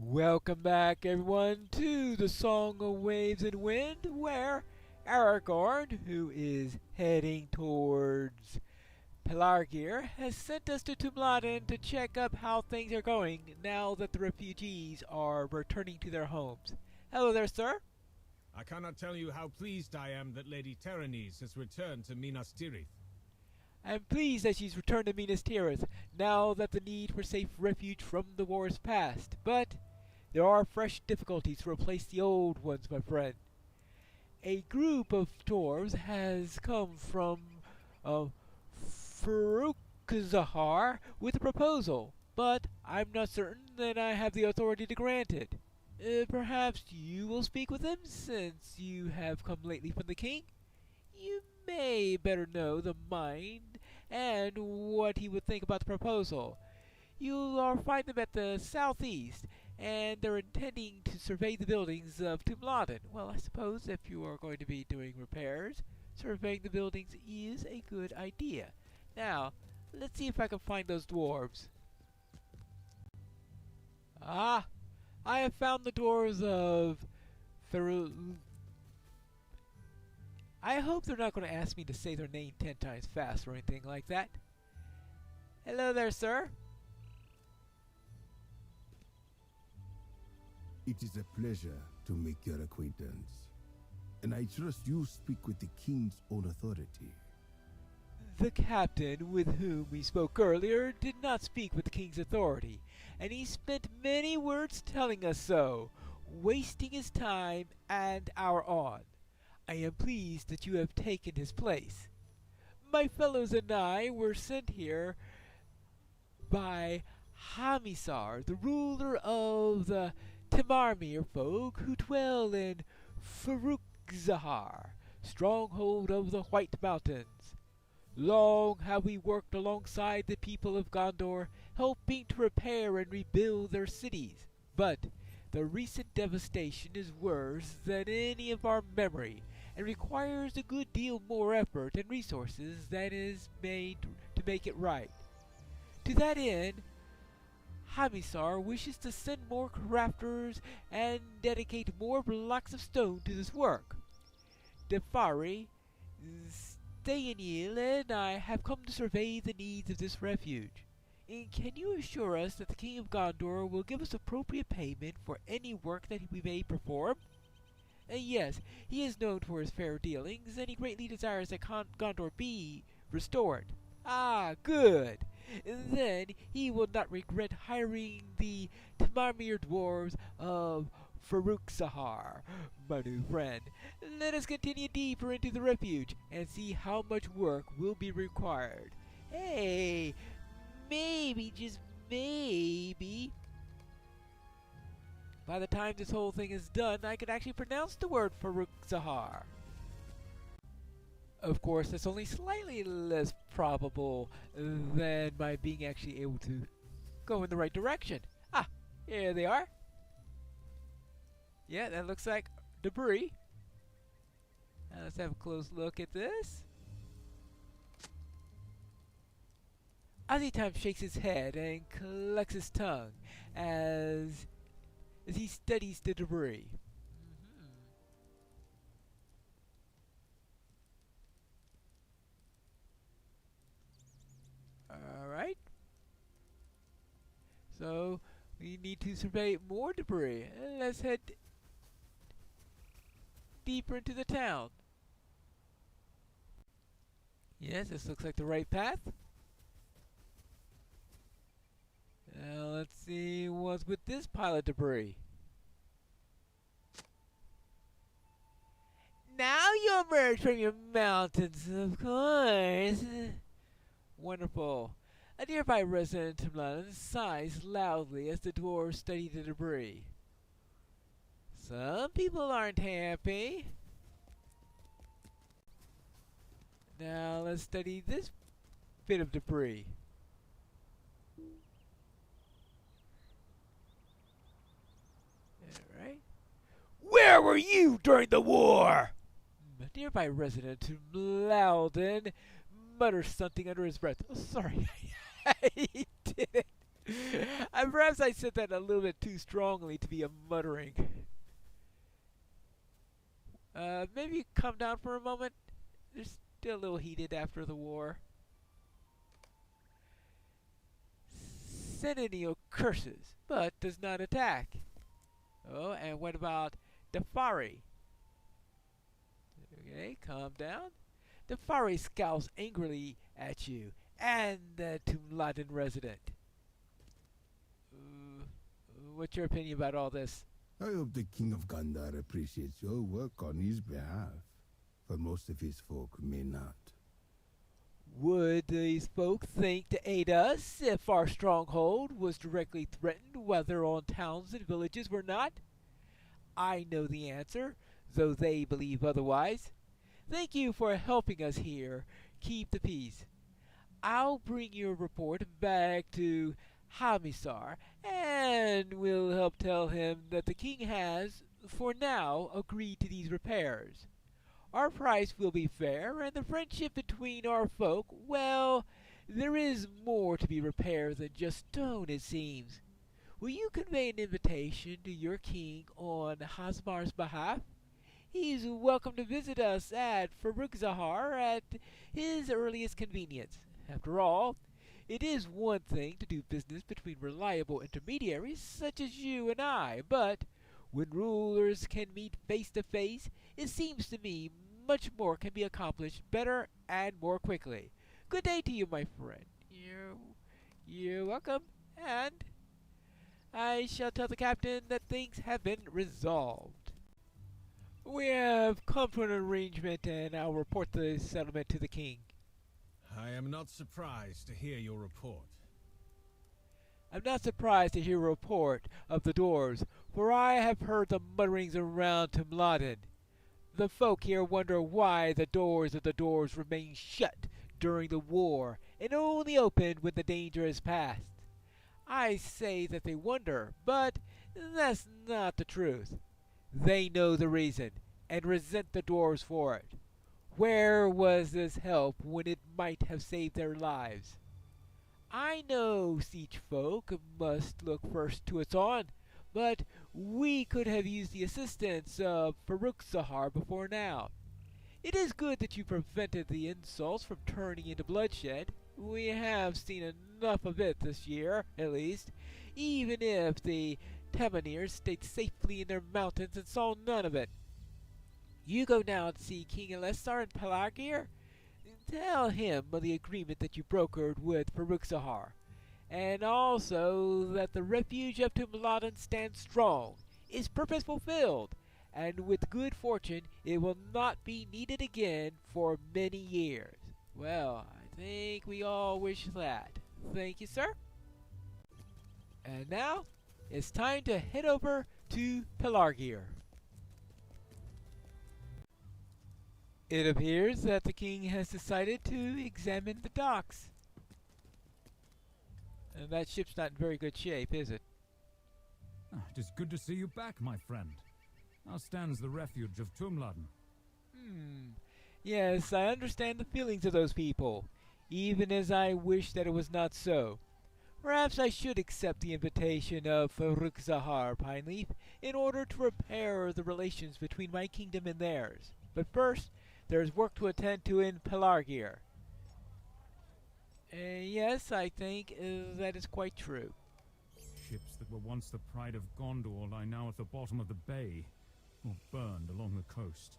Welcome back, everyone, to the Song of Waves and Wind, where Aragorn, who is heading towards Pelargir, has sent us to Tumladen to check up how things are going now that the refugees are returning to their homes. Hello there, sir. I cannot tell you how pleased I am that Lady Terenes has returned to Minas Tirith. I am pleased that she's returned to Minas Tirith, now that the need for safe refuge from the war is past, but there are fresh difficulties to replace the old ones, my friend. A group of dwarves has come from uh, Farukzahar with a proposal, but I'm not certain that I have the authority to grant it. Perhaps you will speak with him, since you have come lately from the king? You may better know the mind and what he would think about the proposal. You'll find them at the southeast, and they're intending to survey the buildings of Tumladen. Well, I suppose if you are going to be doing repairs, surveying the buildings is a good idea. Now, let's see if I can find those dwarves. Ah, I have found the dwarves of Feru. I hope they're not going to ask me to say their name 10 times fast or anything like that. Hello there, sir. It is a pleasure to make your acquaintance, and I trust you speak with the king's own authority. The captain with whom we spoke earlier did not speak with the king's authority, and he spent many words telling us so, wasting his time and our own. I am pleased that you have taken his place. My fellows and I were sent here by Hamisar, the ruler of the Tamarmir folk who dwell in Farukzahar, stronghold of the White Mountains. Long have we worked alongside the people of Gondor, helping to repair and rebuild their cities, but the recent devastation is worse than any of our memory, and requires a good deal more effort and resources than is made to make it right. To that end, Hamisar wishes to send more crafters and dedicate more blocks of stone to this work. Defari, Stayanil, and I have come to survey the needs of this refuge. And can you assure us that the King of Gondor will give us appropriate payment for any work that we may perform? Yes, he is known for his fair dealings, and he greatly desires that Gondor be restored. Ah, good! Then he will not regret hiring the Tamarmir dwarves of Farukzahar, my new friend. Let us continue deeper into the refuge and see how much work will be required. Hey, maybe, just maybe, by the time this whole thing is done, I could actually pronounce the word Farukzahar. Of course, that's only slightly less probable than my being actually able to go in the right direction. Ah, here they are. Yeah, that looks like debris. Now let's have a close look at this. Azitam shakes his head and collects his tongue as he studies the debris. Alright. So, we need to survey more debris. Let's head deeper into the town. Yes, this looks like the right path. Now let's see what's with this pile of debris. Now you emerge from your mountains, of course. Wonderful. A nearby resident of London sighs loudly as the dwarves study the debris. Some people aren't happy. Now let's study this bit of debris. Alright. Where were you during the war? A nearby resident of Loudon mutters something under his breath. Oh, sorry, I did it. Perhaps I said that a little bit too strongly to be a muttering. Maybe calm down for a moment. They're still a little heated after the war. Centennial curses, but does not attack. Oh, and what about Defari? Okay, calm down. Defari scowls angrily at you and the Tumladen resident. What's your opinion about all this? I hope the King of Gandhar appreciates your work on his behalf, for most of his folk may not. Would these folk think to aid us if our stronghold was directly threatened while their own towns and villages were not? I know the answer, though they believe otherwise. Thank you for helping us here. Keep the peace. I'll bring your report back to Hamisar, and we'll help tell him that the king has, for now, agreed to these repairs. Our price will be fair, and the friendship between our folk, well, there is more to be repaired than just stone, it seems. Will you convey an invitation to your king on Hasmar's behalf? He's welcome to visit us at Farrukhzahar at his earliest convenience. After all, it is one thing to do business between reliable intermediaries such as you and I, but when rulers can meet face to face, it seems to me much more can be accomplished better and more quickly. Good day to you, my friend. You're welcome, and I shall tell the captain that things have been resolved. We have come to an arrangement, and I'll report the settlement to the king. I am not surprised to hear your report. I'm not surprised to hear a report of the doors, for I have heard the mutterings around Tumladen. The folk here wonder why the doors of the doors remain shut during the war and only opened when the danger is past. I say that they wonder, but that's not the truth. They know the reason and resent the dwarves for it. Where was this help when it might have saved their lives? I know siege folk must look first to its own, but we could have used the assistance of Farrukhzahar before now. It is good that you prevented the insults from turning into bloodshed. We have seen enough of it this year, at least, even if the Temanirs stayed safely in their mountains and saw none of it. You go now and see King Elessar in Pelargir. Tell him of the agreement that you brokered with Farrukhzahar, and also that the refuge of Tumladen stands strong, its purpose fulfilled, and with good fortune it will not be needed again for many years. Well, I think we all wish that. Thank you, sir. And now, it's time to head over to Pelargir. It appears that the king has decided to examine the docks. And that ship's not in very good shape, is it? It is good to see you back, my friend. How stands the refuge of Tumladen? Yes, I understand the feelings of those people, even as I wish that it was not so. Perhaps I should accept the invitation of Farrukhzahar, Pineleaf, in order to repair the relations between my kingdom and theirs. But first, there is work to attend to in Pelargir. Yes, I think that is quite true. Ships that were once the pride of Gondor lie now at the bottom of the bay, or burned along the coast.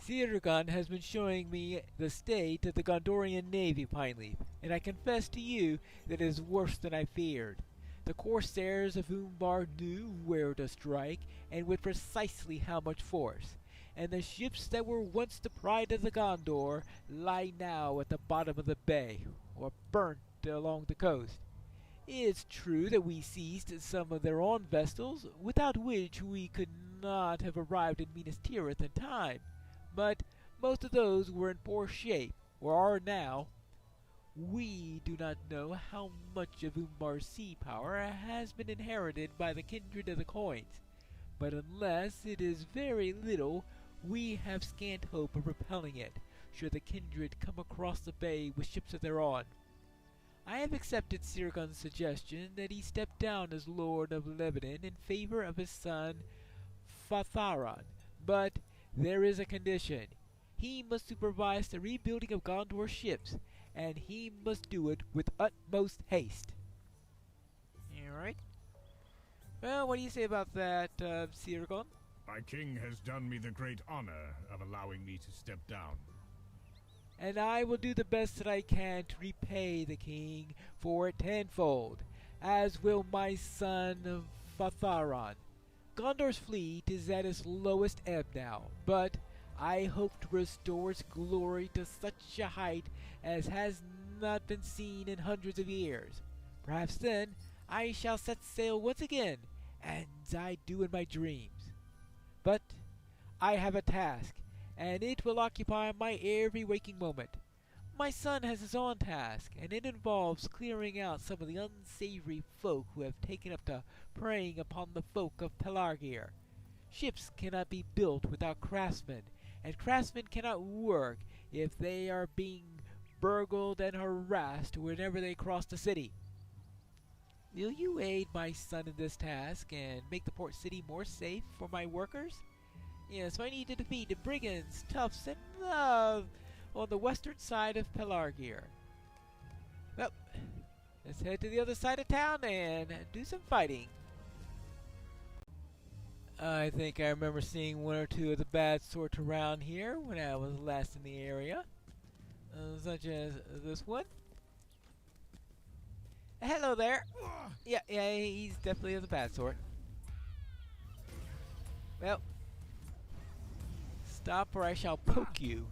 Cyrgan has been showing me the state of the Gondorian navy, Pineleaf, and I confess to you that it is worse than I feared. The corsairs of Umbar knew where to strike, and with precisely how much force. And the ships that were once the pride of the Gondor lie now at the bottom of the bay, or burnt along the coast. It's true that we seized some of their own vessels, without which we could not have arrived in Minas Tirith in time, but most of those were in poor shape, or are now. We do not know how much of Umbar's sea power has been inherited by the kindred of the coins, but unless it is very little, we have scant hope of repelling it, should the kindred come across the bay with ships of their own. I have accepted Sirgon's suggestion that he step down as Lord of Lebanon in favor of his son Fatharon, but there is a condition. He must supervise the rebuilding of Gondor's ships, and he must do it with utmost haste. Alright. Well, what do you say about that, Sirgon? My king has done me the great honor of allowing me to step down. And I will do the best that I can to repay the king for it tenfold, as will my son Fatharon. Gondor's fleet is at its lowest ebb now, but I hope to restore its glory to such a height as has not been seen in hundreds of years. Perhaps then I shall set sail once again, as I do in my dreams. But I have a task, and it will occupy my every waking moment. My son has his own task, and it involves clearing out some of the unsavory folk who have taken up to preying upon the folk of Pelargir. Ships cannot be built without craftsmen, and craftsmen cannot work if they are being burgled and harassed whenever they cross the city. Will you aid my son in this task and make the port city more safe for my workers? Yes, I need to defeat the brigands, toughs, and love on the western side of Pelargir. Well, let's head to the other side of town and do some fighting. I think I remember seeing one or two of the bad sorts around here when I was last in the area, such as this one. Hello there. Yeah, he's definitely of the bad sort. Well, stop or I shall poke you.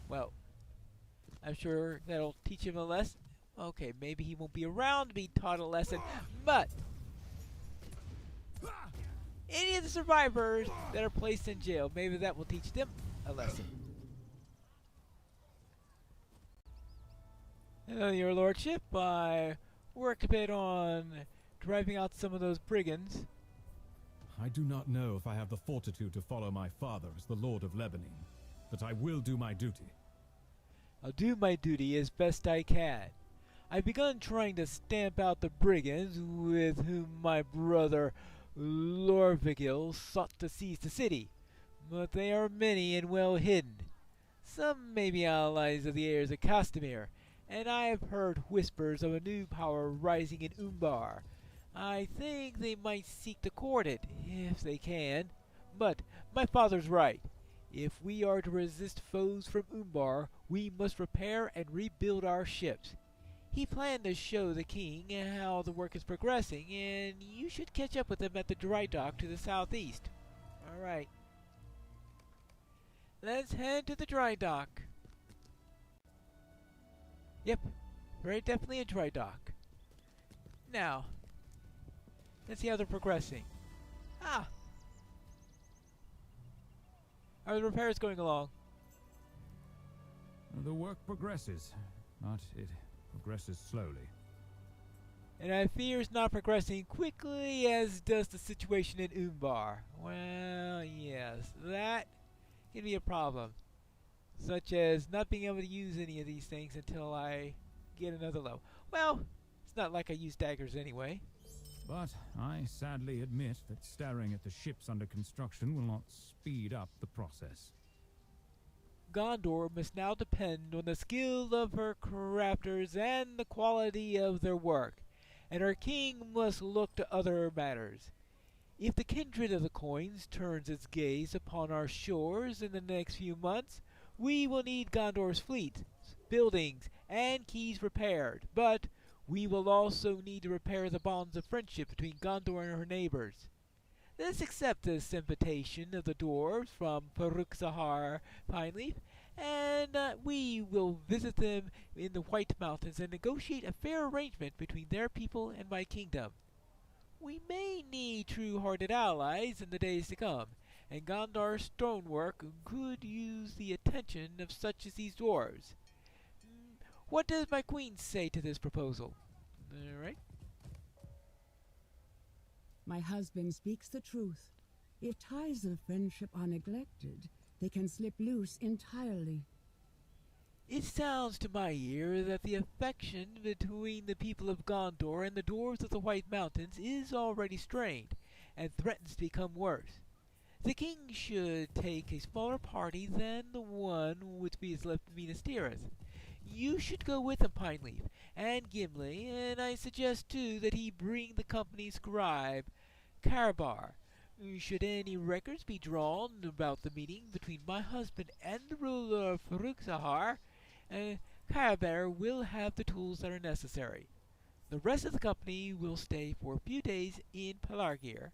Well, I'm sure that'll teach him a lesson. Okay, maybe he won't be around to be taught a lesson, but any of the survivors that are placed in jail, maybe that will teach them a lesson. Hello, your lordship. I worked a bit on driving out some of those brigands. I do not know if I have the fortitude to follow my father as the Lord of Lebanon, but I will do my duty. I'll do my duty as best I can. I've begun trying to stamp out the brigands with whom my brother Lorvigil sought to seize the city, but they are many and well hidden. Some may be allies of the heirs of Castamir, and I have heard whispers of a new power rising in Umbar. I think they might seek to court it, if they can. But my father's right. If we are to resist foes from Umbar, we must repair and rebuild our ships. He planned to show the king how the work is progressing, and you should catch up with him at the dry dock to the southeast. Alright. Let's head to the dry dock. Yep, very definitely a dry dock. Now, let's see how they're progressing. Ah! Are the repairs going along? The work progresses, but it progresses slowly. And I fear it's not progressing quickly as does the situation in Umbar. Well, yes, that can be a problem. Such as not being able to use any of these things until I get another level. Well, it's not like I use daggers anyway. But I sadly admit that staring at the ships under construction will not speed up the process. Gondor must now depend on the skill of her crafters and the quality of their work, and her king must look to other matters. If the kindred of the coins turns its gaze upon our shores in the next few months, we will need Gondor's fleet, buildings, and keys repaired, but we will also need to repair the bonds of friendship between Gondor and her neighbors. Let's accept this invitation of the dwarves from Peruk-Zahar Pineleaf, and we will visit them in the White Mountains and negotiate a fair arrangement between their people and my kingdom. We may need true-hearted allies in the days to come, and Gondor's stonework could use the attention of such as these dwarves. What does my queen say to this proposal? All right. My husband speaks the truth. If ties of friendship are neglected, they can slip loose entirely. It sounds to my ear that the affection between the people of Gondor and the dwarves of the White Mountains is already strained, and threatens to become worse. The king should take a smaller party than the one which is left in Minas Tirith. You should go with him, Pineleaf, and Gimli, and I suggest too that he bring the company's scribe, Carabar. Should any records be drawn about the meeting between my husband and the ruler of Farukhzahar, Carabar will have the tools that are necessary. The rest of the company will stay for a few days in Pelargir,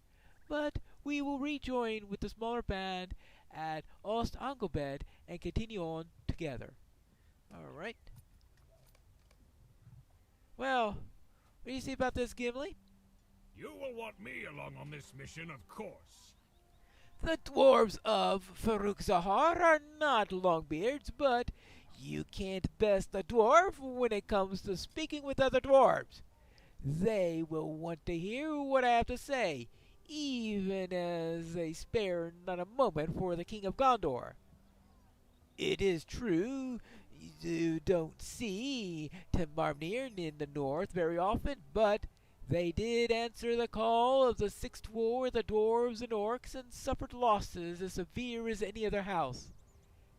but we will rejoin with the smaller band at Ost Angelbed and continue on together. All right. Well, what do you say about this, Gimli? You will want me along on this mission, of course. The dwarves of Farukhzahar are not Longbeards, but you can't best a dwarf when it comes to speaking with other dwarves. They will want to hear what I have to say, even as they spare not a moment for the King of Gondor. It is true, you don't see Timmarnir in the north very often, but they did answer the call of the Sixth War, the dwarves and orcs, and suffered losses as severe as any other house.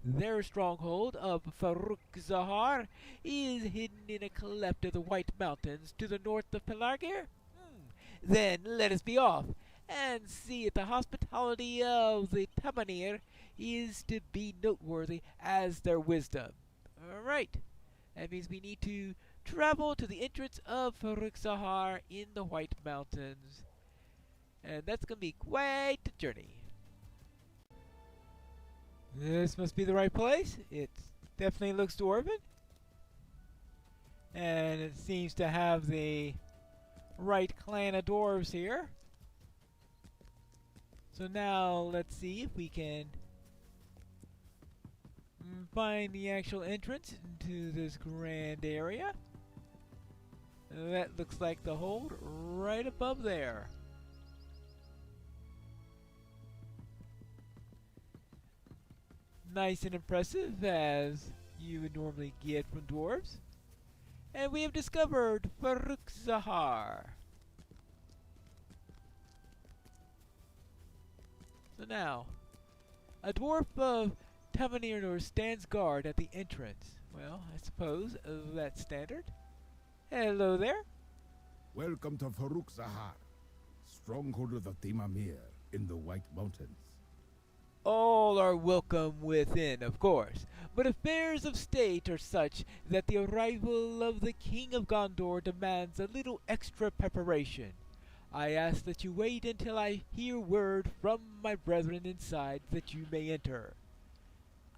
Their stronghold of Farukhzahar is hidden in a cleft of the White Mountains to the north of Pelargir. Then let us be off, and see if the hospitality of the Tamanir is to be noteworthy as their wisdom. All right, that means we need to travel to the entrance of Farukhzahar in the White Mountains, and that's going to be quite a journey. This must be the right place. It definitely looks dwarven, and it seems to have the right clan of dwarves here. So now let's see if we can find the actual entrance into this grand area. That looks like the hold right above there. Nice and impressive, as you would normally get from dwarves. And we have discovered Farukhzahar. So now, a dwarf of Tamanir stands guard at the entrance. Well, I suppose that's standard. Hello there. Welcome to Farukhzahar, stronghold of the Timamir in the White Mountains. All are welcome within, of course, but affairs of state are such that the arrival of the King of Gondor demands a little extra preparation. I ask that you wait until I hear word from my brethren inside that you may enter.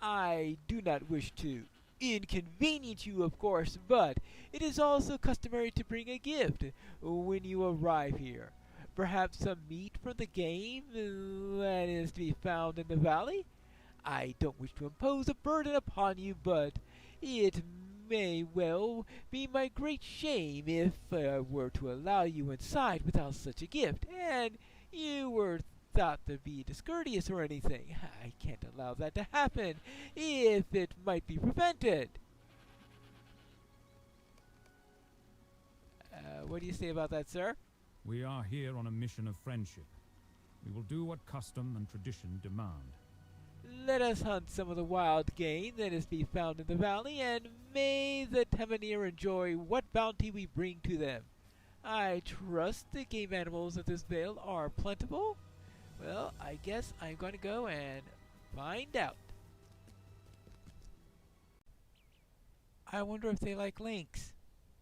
I do not wish to inconvenience you, of course, but it is also customary to bring a gift when you arrive here. Perhaps some meat from the game that is to be found in the valley? I don't wish to impose a burden upon you, but it may well be my great shame if I were to allow you inside without such a gift, and you were thought to be discourteous or anything. I can't allow that to happen if it might be prevented. What do you say about that, sir? We are here on a mission of friendship. We will do what custom and tradition demand. Let us hunt some of the wild game that is to be found in the valley, and may the Tamanir enjoy what bounty we bring to them. I trust the game animals of this vale are plentiful. Well, I guess I'm going to go and find out. I wonder if they like lynx.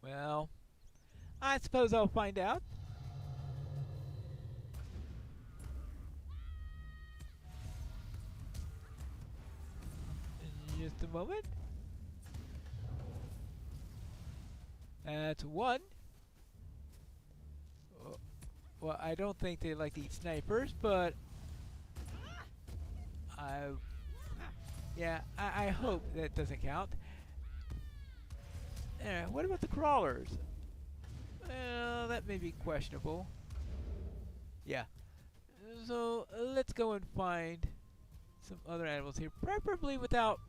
Well, I suppose I'll find out. In just a moment. That's one. Well, I don't think they like to eat snipers, but I hope that doesn't count. What about the crawlers? Well, that may be questionable. Yeah. So let's go and find some other animals here, preferably without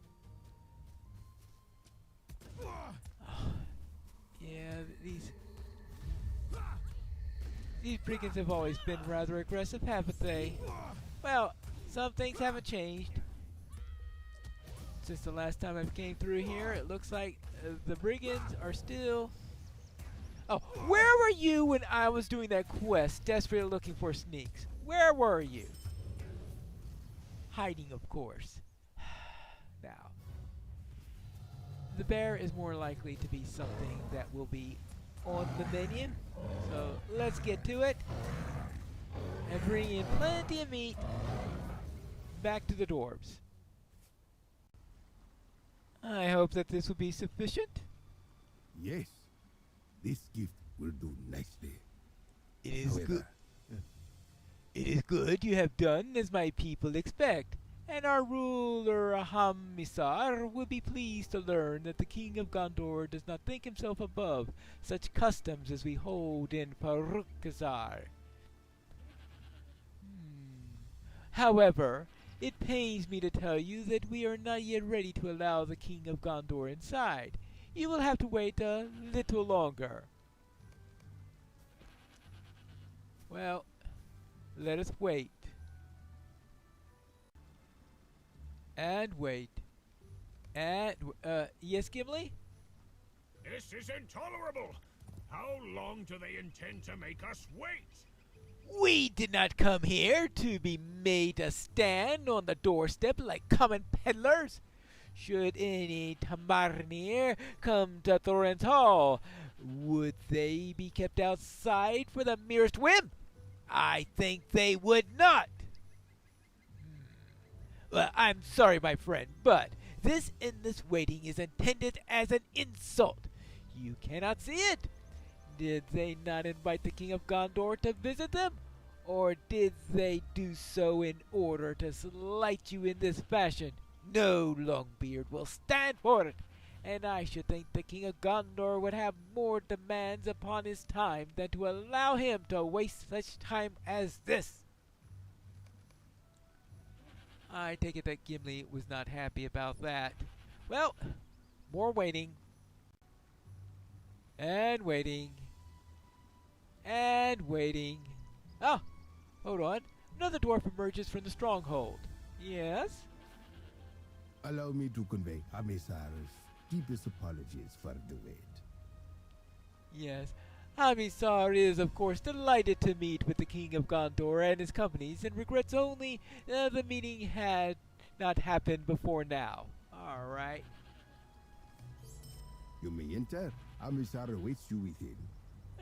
Yeah, these brigands have always been rather aggressive, haven't they? Well, some things haven't changed. Since the last time I came through here, it looks like the brigands are still... Oh, where were you when I was doing that quest, desperately looking for sneaks? Where were you? Hiding, of course. Now, the bear is more likely to be something that will be on the menu. So let's get to it and bring in plenty of meat back to the dwarves. I hope that this will be sufficient. Yes, this gift will do nicely. It is good. However, It is good you have done as my people expect, and our ruler Ahamisar will be pleased to learn that the King of Gondor does not think himself above such customs as we hold in Farukazar. However, it pains me to tell you that we are not yet ready to allow the King of Gondor inside. You will have to wait a little longer. Well, let us wait. And wait. And, yes, Gimli? This is intolerable! How long do they intend to make us wait? We did not come here to be made to stand on the doorstep like common peddlers. Should any Tamarnir come to Thorin's Hall, would they be kept outside for the merest whim? I think they would not. Well, I'm sorry, my friend, but this endless waiting is intended as an insult. You cannot see it. Did they not invite the King of Gondor to visit them? Or did they do so in order to slight you in this fashion? No, Longbeard will stand for it, and I should think the King of Gondor would have more demands upon his time than to allow him to waste such time as this. I take it that Gimli was not happy about that. Well, more waiting. And waiting. And waiting. Oh, hold on. Another dwarf emerges from the stronghold. Yes? allow me to convey Amisar's deepest apologies for the wait. Yes. Amisar is, of course, delighted to meet with the King of Gondor and his companies, and regrets only the meeting had not happened before now. All right. You may enter. Amisar awaits you within.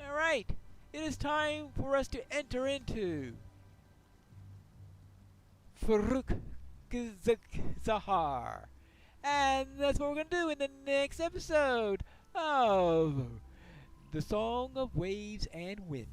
All right. It is time for us to enter into Faruk Zahar. And that's what we're going to do in the next episode of The Song of Waves and Wind.